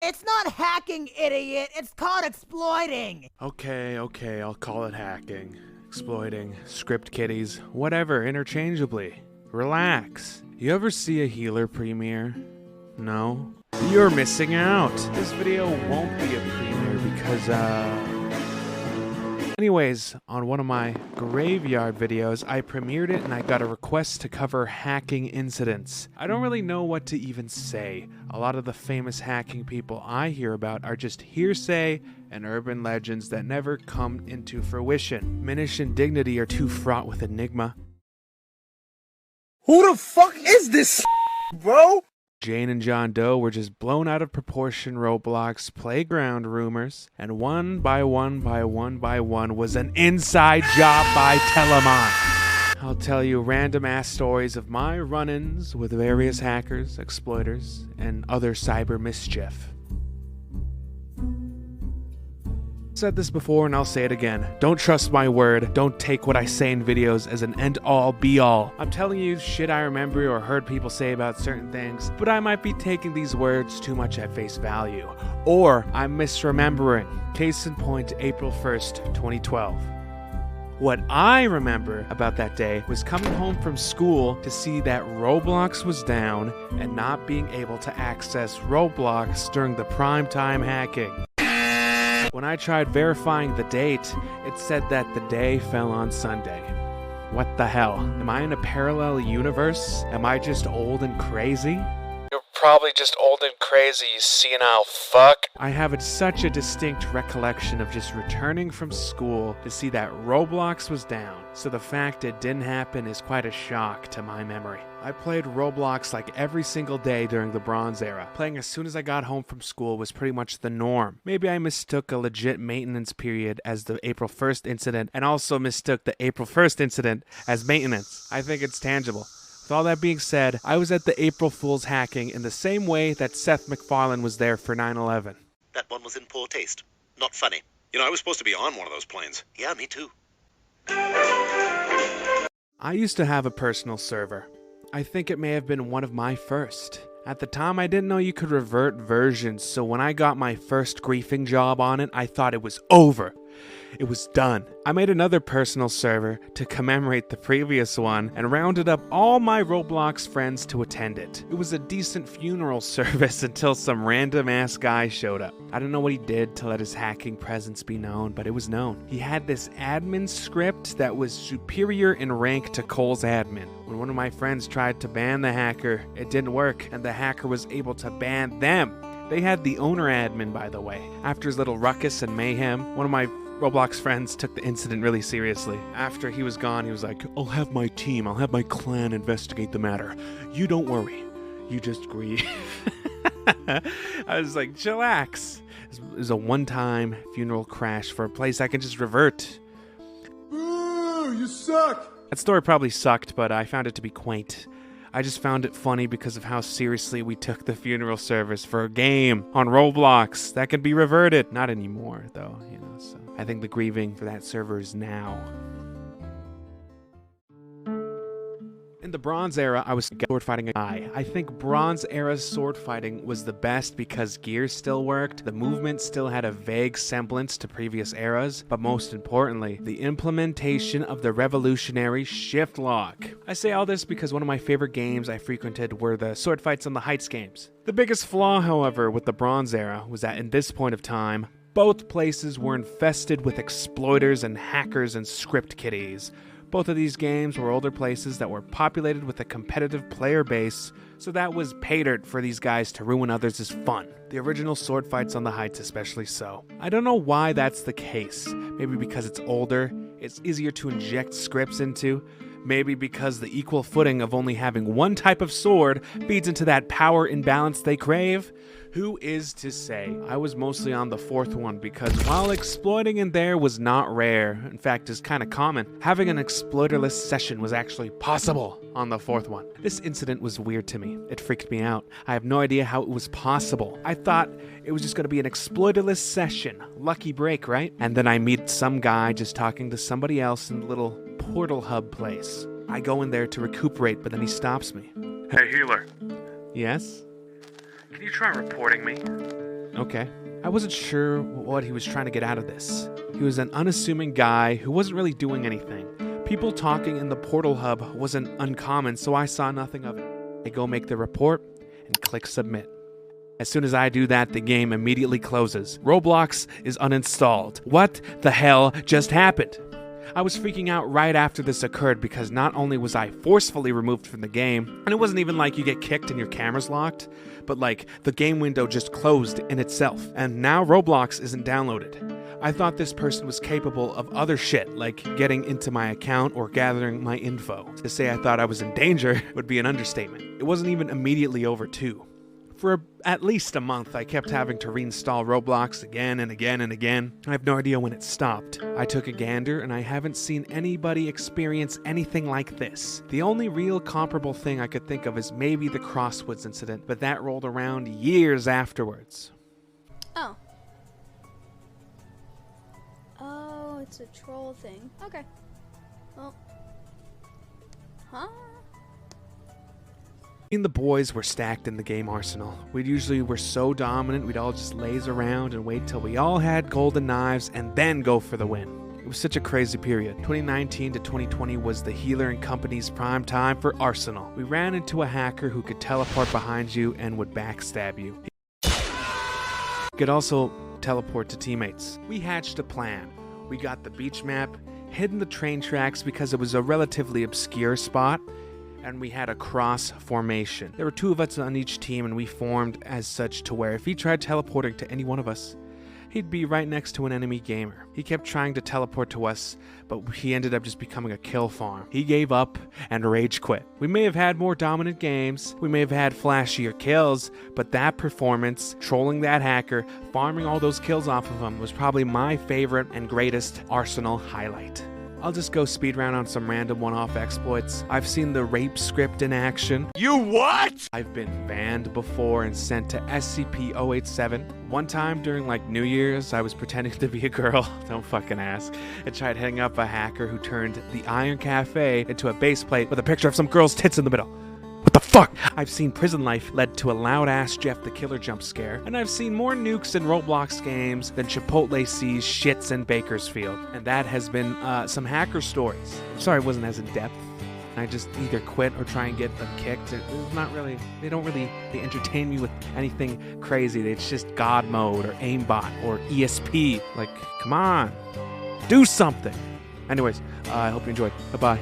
It's not hacking, idiot. It's called exploiting. Okay, I'll call it hacking, exploiting, script kiddies, whatever, interchangeably. Relax. You ever see a healer premiere? No? You're missing out. This video won't be a premiere because, Anyways, on one of my graveyard videos, I premiered it and I got a request to cover hacking incidents. I don't really know what to even say. A lot of the famous hacking people I hear about are just hearsay and urban legends that never come into fruition. Minish and Dignity are too fraught with enigma. Who the fuck is this, bro? Jane and John Doe were just blown out of proportion Roblox playground rumors, and one by one was an inside job by Telemon. I'll tell you random ass stories of my run-ins with various hackers, exploiters, and other cyber mischief. I've said this before and I'll say it again. Don't trust my word. Don't take what I say in videos as an end-all be-all. I'm telling you shit I remember or heard people say about certain things, but I might be taking these words too much at face value. Or I'm misremembering. Case in point, April 1st, 2012. What I remember about that day was coming home from school to see that Roblox was down and not being able to access Roblox during the primetime hacking. When I tried verifying the date, it said that the day fell on Sunday. What the hell? Am I in a parallel universe? Am I just old and crazy? You're probably just old and crazy, you senile fuck. I have such a distinct recollection of just returning from school to see that Roblox was down, so the fact it didn't happen is quite a shock to my memory. I played Roblox like every single day during the Bronze Era. Playing as soon as I got home from school was pretty much the norm. Maybe I mistook a legit maintenance period as the April 1st incident, and also mistook the April 1st incident as maintenance. I think it's tangible. With all that being said, I was at the April Fool's hacking in the same way that Seth MacFarlane was there for 9/11. That one was in poor taste. Not funny. You know, I was supposed to be on one of those planes. Yeah, me too. I used to have a personal server. I think it may have been one of my first. At the time, I didn't know you could revert versions, so when I got my first griefing job on it, I thought it was over. It was done. I made another personal server to commemorate the previous one and rounded up all my Roblox friends to attend it. It was a decent funeral service until some random ass guy showed up. I don't know what he did to let his hacking presence be known, but it was known. He had this admin script that was superior in rank to Cole's admin. When one of my friends tried to ban the hacker, it didn't work, and the hacker was able to ban them. They had the owner admin, by the way. After his little ruckus and mayhem, one of my Roblox friends took the incident really seriously. After he was gone, he was like, I'll have my clan investigate the matter. You don't worry. You just grieve. I was like, chillax. It was a one-time funeral crash for a place I can just revert. Boo, you suck! That story probably sucked, but I found it to be quaint. I just found it funny because of how seriously we took the funeral service for a game on Roblox that can be reverted. Not anymore, though, you know, so I think the grieving for that server is now. In the Bronze Era, I was sword fighting a guy. I think Bronze Era sword fighting was the best because gear still worked, the movement still had a vague semblance to previous eras, but most importantly, the implementation of the revolutionary shift lock. I say all this because one of my favorite games I frequented were the Sword Fights on the Heights games. The biggest flaw, however, with the Bronze Era was that in this point of time, both places were infested with exploiters and hackers and script kiddies. Both of these games were older places that were populated with a competitive player base, so that was pay dirt for these guys to ruin others' fun. The original Sword Fights on the Heights especially so. I don't know why that's the case. Maybe because it's older, it's easier to inject scripts into. Maybe because the equal footing of only having one type of sword feeds into that power imbalance they crave. Who is to say? I was mostly on the fourth one because while exploiting in there was not rare, in fact is kind of common, having an exploiterless session was actually possible on the fourth one. This incident was weird to me. It freaked me out. I have no idea how it was possible. I thought it was just going to be an exploiterless session. Lucky break, right? And then I meet some guy just talking to somebody else in the little portal hub place. I go in there to recuperate, but then he stops me. Hey, healer. Yes? Can you try reporting me? okay. I wasn't sure what he was trying to get out of this. He was an unassuming guy who wasn't really doing anything. People talking in the portal hub wasn't uncommon, so I saw nothing of it. I go make the report and click submit. As soon as I do that, the game immediately closes. Roblox is uninstalled. What the hell just happened? I was freaking out right after this occurred because not only was I forcefully removed from the game, and it wasn't even like you get kicked and your camera's locked, but like the game window just closed in itself, and now Roblox isn't downloaded. I thought this person was capable of other shit, like getting into my account or gathering my info. To say I thought I was in danger would be an understatement. It wasn't even immediately over too. For at least a month, I kept having to reinstall Roblox again and again and again. I have no idea when it stopped. I took a gander, and I haven't seen anybody experience anything like this. The only real comparable thing I could think of is maybe the Crosswoods incident, but that rolled around years afterwards. Oh. Oh, it's a troll thing. Okay. Well. Huh? Me and the boys were stacked in the game arsenal. We usually were so dominant, we'd all just laze around and wait till we all had golden knives and then go for the win. It was such a crazy period. 2019 to 2020 was the Healer and Company's prime time for Arsenal. We ran into a hacker who could teleport behind you and would backstab you. He could also teleport to teammates. We hatched a plan. We got the beach map, hidden the train tracks because it was a relatively obscure spot, and we had a cross formation. There were 2 of us on each team, and we formed as such to where if he tried teleporting to any one of us, he'd be right next to an enemy gamer. He kept trying to teleport to us, but he ended up just becoming a kill farm. He gave up and rage quit. We may have had more dominant games, we may have had flashier kills, but that performance, trolling that hacker, farming all those kills off of him was probably my favorite and greatest Arsenal highlight. I'll just go speedrun on some random one-off exploits. I've seen the rape script in action. You what? I've been banned before and sent to SCP-087. One time during like New Year's, I was pretending to be a girl, don't fucking ask, and tried hitting up a hacker who turned the Iron Cafe into a base plate with a picture of some girl's tits in the middle. What the fuck? I've seen prison life led to a loud-ass Jeff the Killer jump scare, and I've seen more nukes in Roblox games than Chipotle sees shits in Bakersfield. And that has been some hacker stories. I'm sorry it wasn't as in-depth. I just either quit or try and get them kicked. It's not really, they entertain me with anything crazy. It's just God mode or aimbot or ESP. Like, come on, do something. Anyways, I hope you enjoyed. Bye-bye.